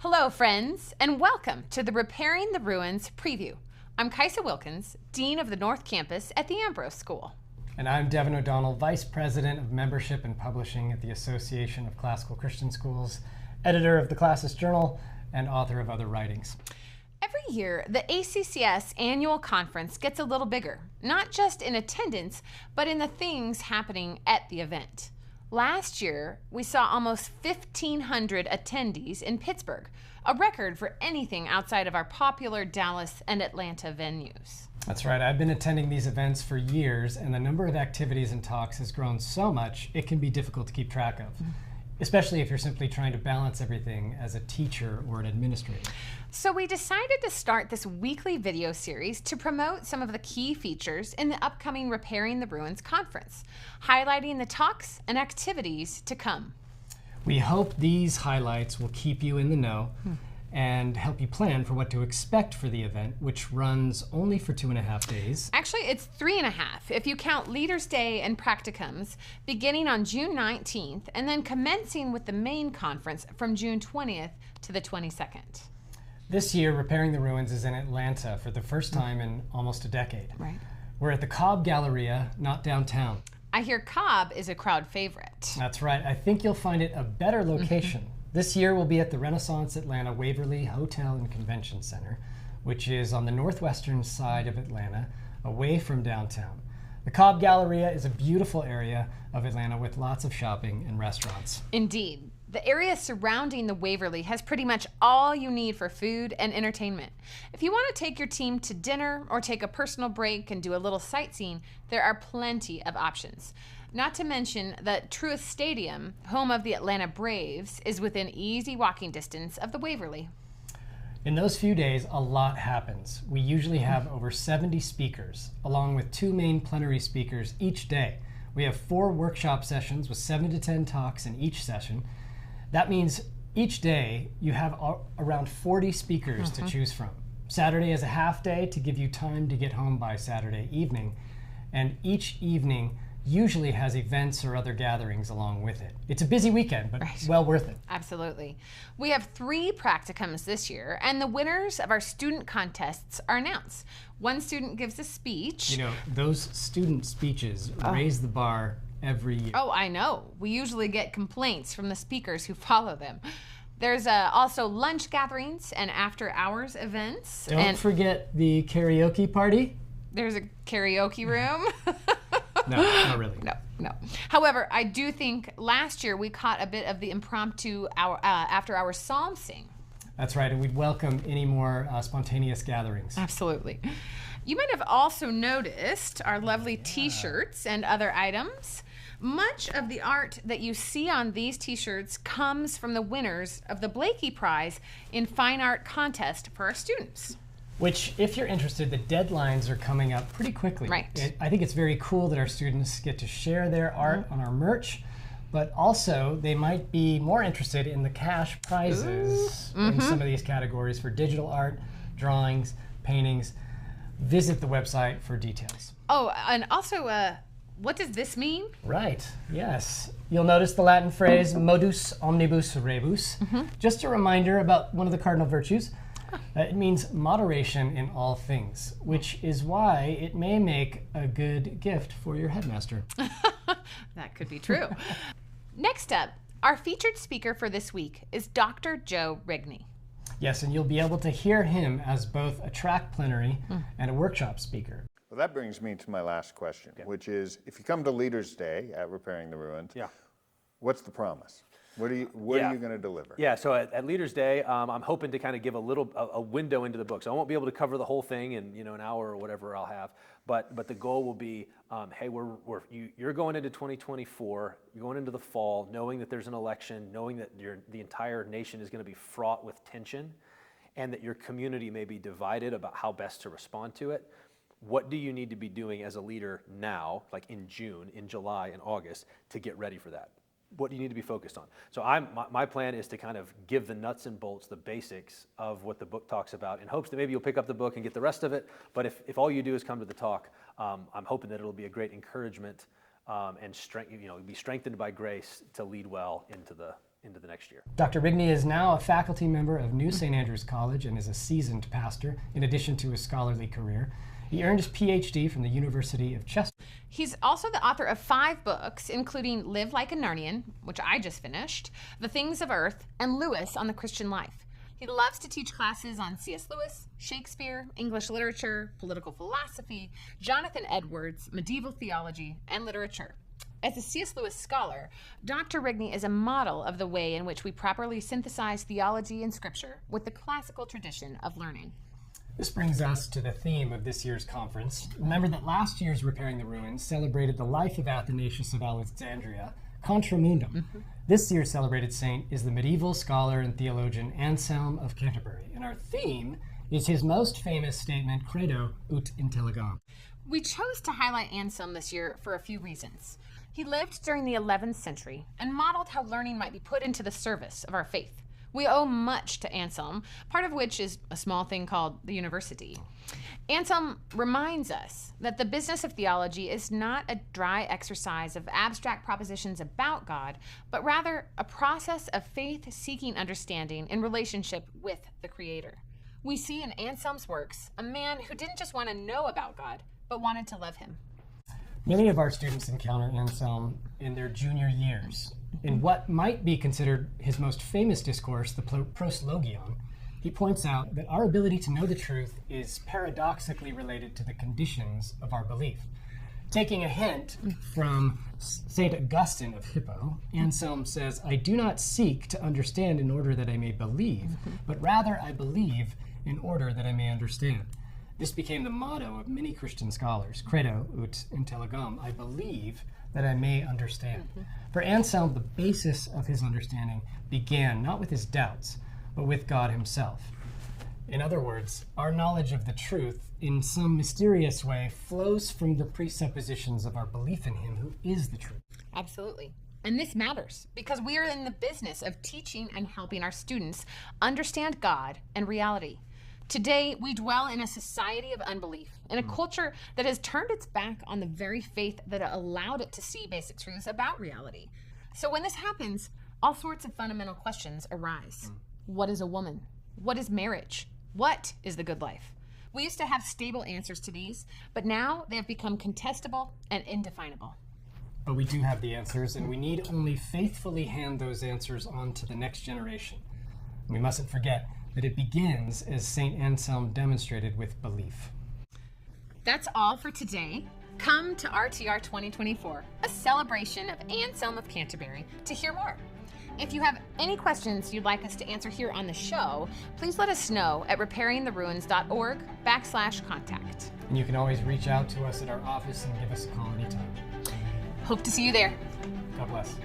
Hello, friends, and welcome to the Repairing the Ruins preview. I'm Kaisa Wilkins, Dean of the North Campus at the Ambrose School. And I'm Devin O'Donnell, Vice President of Membership and Publishing at the Association of Classical Christian Schools, editor of the Classis Journal, and author of other writings. Every year, the ACCS annual conference gets a little bigger, not just in attendance, but in the things happening at the event. Last year, we saw almost 1,500 attendees in Pittsburgh, a record for anything outside of our popular Dallas and Atlanta venues. That's right. I've been attending these events for years, and the number of activities and talks has grown so much, it can be difficult to keep track of, especially if you're simply trying to balance everything as a teacher or an administrator. So we decided to start this weekly video series to promote some of the key features in the upcoming Repairing the Ruins conference, highlighting the talks and activities to come. We hope these highlights will keep you in the know and help you plan for what to expect for the event, which runs only for 2.5 days. Actually, it's 3.5 if you count Leaders' Day and practicums, beginning on June 19th and then commencing with the main conference from June 20th to the 22nd. This year, Repairing the Ruins is in Atlanta for the first time in almost a decade. Right. We're at the Cobb Galleria, not downtown. I hear Cobb is a crowd favorite. That's right. I think you'll find it a better location. This year we'll be at the Renaissance Atlanta Waverly Hotel and Convention Center, which is on the northwestern side of Atlanta, away from downtown. The Cobb Galleria is a beautiful area of Atlanta with lots of shopping and restaurants. Indeed. The area surrounding the Waverly has pretty much all you need for food and entertainment. If you want to take your team to dinner or take a personal break and do a little sightseeing, there are plenty of options. Not to mention that Truist Stadium, home of the Atlanta Braves, is within easy walking distance of the Waverly. In those few days, a lot happens. We usually have over 70 speakers, along with 2 main plenary speakers each day. We have 4 workshop sessions with 7 to 10 talks in each session. That means each day you have around 40 speakers to choose from. Saturday is a half day to give you time to get home by Saturday evening, and each evening usually has events or other gatherings along with it. It's a busy weekend, but well worth it. Absolutely. We have 3 practicums this year, and the winners of our student contests are announced. One student gives a speech. You know, those student speeches raise the bar every year. Oh, I know. We usually get complaints from the speakers who follow them. There's also lunch gatherings and after-hours events. Don't forget the karaoke party. There's a karaoke room. No, not really. No. However, I do think last year we caught a bit of the impromptu after-hours psalm sing. That's right, and we'd welcome any more spontaneous gatherings. Absolutely. You might have also noticed our lovely t-shirts and other items. Much of the art that you see on these t-shirts comes from the winners of the Blakey Prize in Fine Art Contest for our students. Which, if you're interested, the deadlines are coming up pretty quickly. Right. I think it's very cool that our students get to share their art on our merch, but also they might be more interested in the cash prizes in some of these categories for digital art, drawings, paintings. Visit the website for details. Oh, and also, what does this mean? Right, yes. You'll notice the Latin phrase modus omnibus rebus. Just a reminder about one of the cardinal virtues. It means moderation in all things, which is why it may make a good gift for your headmaster. That could be true. Next up, our featured speaker for this week is Dr. Joe Rigney. Yes, and you'll be able to hear him as both a track plenary and a workshop speaker. Well, that brings me to my last question, which is, if you come to Leaders' Day at Repairing the Ruins, what's the promise? What are you going to deliver? Yeah, so at Leaders' Day, I'm hoping to kind of give a window into the book. So I won't be able to cover the whole thing in an hour or whatever I'll have, but the goal will be, hey, you're going into 2024, you're going into the fall, knowing that there's an election, knowing that the entire nation is going to be fraught with tension, and that your community may be divided about how best to respond to it. What do you need to be doing as a leader now, like in June, in July, and August, to get ready for that? What do you need to be focused on? So my plan is to kind of give the nuts and bolts, the basics of what the book talks about, in hopes that maybe you'll pick up the book and get the rest of it. But if all you do is come to the talk, I'm hoping that it'll be a great encouragement and be strengthened by grace to lead well into the into the next year. Dr. Rigney is now a faculty member of New St. Andrews College and is a seasoned pastor, in addition to his scholarly career. He earned his PhD from the University of Chester. He's also the author of 5 books, including Live Like a Narnian, which I just finished, The Things of Earth, and Lewis on the Christian Life. He loves to teach classes on C.S. Lewis, Shakespeare, English literature, political philosophy, Jonathan Edwards, medieval theology, and literature. As a C.S. Lewis scholar, Dr. Rigney is a model of the way in which we properly synthesize theology and scripture with the classical tradition of learning. This brings us to the theme of this year's conference. Remember that last year's Repairing the Ruins celebrated the life of Athanasius of Alexandria, Contra Mundum. This year's celebrated saint is the medieval scholar and theologian Anselm of Canterbury, and our theme is his most famous statement, Credo ut intelligam. We chose to highlight Anselm this year for a few reasons. He lived during the 11th century and modeled how learning might be put into the service of our faith. We owe much to Anselm, part of which is a small thing called the university. Anselm reminds us that the business of theology is not a dry exercise of abstract propositions about God, but rather a process of faith-seeking understanding in relationship with the Creator. We see in Anselm's works a man who didn't just want to know about God, but wanted to love him. Many of our students encounter Anselm in their junior years. In what might be considered his most famous discourse, the Proslogion, he points out that our ability to know the truth is paradoxically related to the conditions of our belief. Taking a hint from St. Augustine of Hippo, Anselm says, "I do not seek to understand in order that I may believe, but rather I believe in order that I may understand." This became the motto of many Christian scholars, Credo ut intelligam, I believe that I may understand. For Anselm, the basis of his understanding began not with his doubts, but with God himself. In other words, our knowledge of the truth, in some mysterious way, flows from the presuppositions of our belief in him who is the truth. Absolutely. And this matters because we are in the business of teaching and helping our students understand God and reality. Today, we dwell in a society of unbelief, in a culture that has turned its back on the very faith that allowed it to see basic truths about reality. So when this happens, all sorts of fundamental questions arise. What is a woman? What is marriage? What is the good life? We used to have stable answers to these, but now they have become contestable and indefinable. But we do have the answers, and we need only faithfully hand those answers on to the next generation. We mustn't forget that it begins, as St. Anselm demonstrated, with belief. That's all for today. Come to RTR 2024, a celebration of Anselm of Canterbury, to hear more. If you have any questions you'd like us to answer here on the show, please let us know at repairingtheruins.org/contact. And you can always reach out to us at our office and give us a call anytime. Hope to see you there. God bless.